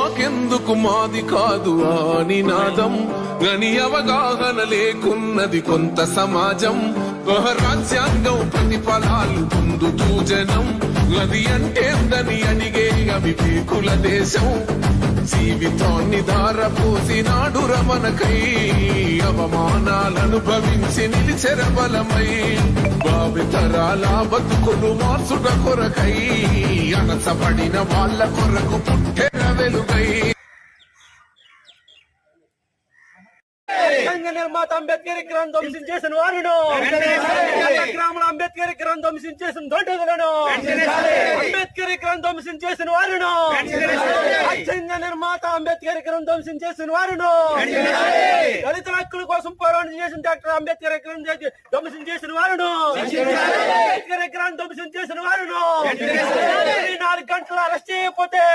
మాకెందుకు మాది కాదు ఆ నినాదం గని అవగాహన లేకున్నది కొంత సమాజం రాజ్యాంగం ప్రతిఫలాలు పొందుతూ జనం అది అంటేందని అడిగే అవివేకుల దేశం జీవితాన్ని ధారపోసినాడు రమణకై అవమానాలనుభవించి నిలిచెర బలమై భావితరాల బతుకులు మార్చుట కొరకై అనసబడిన వాళ్ళ కొరకు పుట్టెర వెలుగై నిర్మాత అంబేద్కర్ విగ్రహం ధ్వంసించేసిన వారును గ్రామంలో అంబేద్కర్ విగ్రహం ధ్వంసించేసిన దొండలను అంబేద్కర్ విగ్రహం ధ్వంసించేసిన వారును రాజ్యాంగ నిర్మాత అంబేద్కర్ విగ్రహం ధ్వంసించేసిన వారును దళితుల హక్కుల కోసం పోరాటం చేసిన డాక్టర్ అంబేద్కర్ విగ్రహం ధ్వంసించేసిన వారును అంబేద్కర్ విగ్రహం ధ్వంసించేసిన వారును 4 గంటలు అరెస్ట్ చేయకపోతే